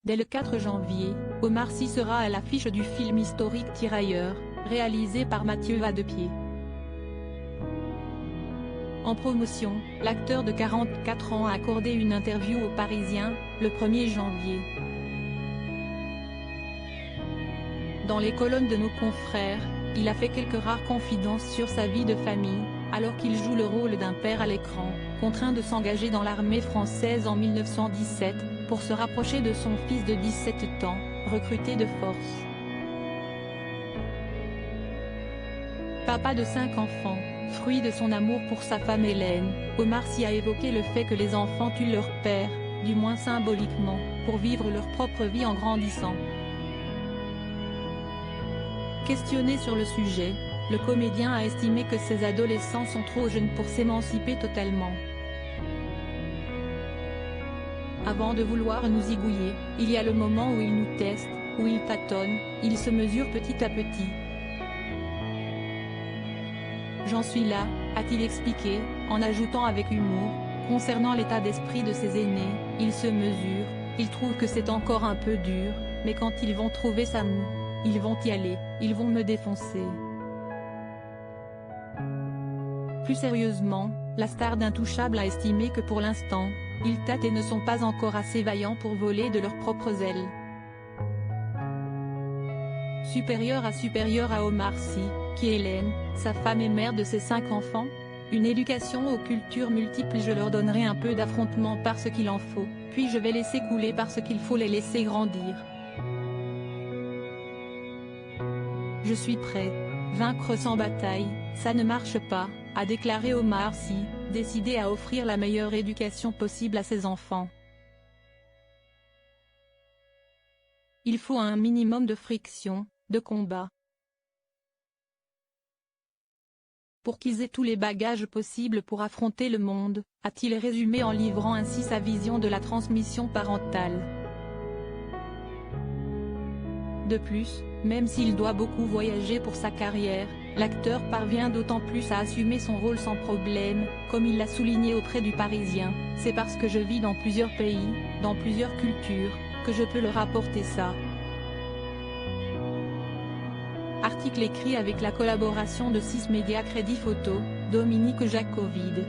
Dès le 4 janvier, Omar Sy sera à l'affiche du film historique Tirailleurs, réalisé par Mathieu Vadepied. En promotion, l'acteur de 44 ans a accordé une interview aux Parisiens, le 1er janvier. Dans les colonnes de nos confrères, il a fait quelques rares confidences sur sa vie de famille, alors qu'il joue le rôle d'un père à l'écran, contraint de s'engager dans l'armée française en 1917, pour se rapprocher de son fils de 17 ans, recruté de force. Papa de 5 enfants, fruit de son amour pour sa femme Hélène, Omar Sy a évoqué le fait que les enfants tuent leur père, du moins symboliquement, pour vivre leur propre vie en grandissant. Questionné sur le sujet, le comédien a estimé que ces adolescents sont trop jeunes pour s'émanciper totalement. Avant de vouloir nous zigouiller, il y a le moment où ils nous testent, où ils tâtonnent, ils se mesurent petit à petit. J'en suis là, a-t-il expliqué, en ajoutant avec humour, concernant l'état d'esprit de ses aînés, ils se mesurent, ils trouvent que c'est encore un peu dur, mais quand ils vont trouver ça mou, ils vont y aller, ils vont me défoncer. Plus sérieusement, la star d'Intouchable a estimé que pour l'instant, ils tâtent et ne sont pas encore assez vaillants pour voler de leurs propres ailes. Supérieur à Omar Sy, qui est Hélène, sa femme et mère de ses 5 enfants, une éducation aux cultures multiples. Je leur donnerai un peu d'affrontement parce qu'il en faut, puis je vais laisser couler parce qu'il faut les laisser grandir. Je suis prêt. Vaincre sans bataille, ça ne marche pas, a déclaré Omar Sy, décidé à offrir la meilleure éducation possible à ses enfants. Il faut un minimum de friction, de combat. Pour qu'ils aient tous les bagages possibles pour affronter le monde, a-t-il résumé en livrant ainsi sa vision de la transmission parentale. De plus, même s'il doit beaucoup voyager pour sa carrière, l'acteur parvient d'autant plus à assumer son rôle sans problème, comme il l'a souligné auprès du Parisien, c'est parce que je vis dans plusieurs pays, dans plusieurs cultures, que je peux leur apporter ça. Article écrit avec la collaboration de 6 médias Crédit Photo, Dominique Jacovide.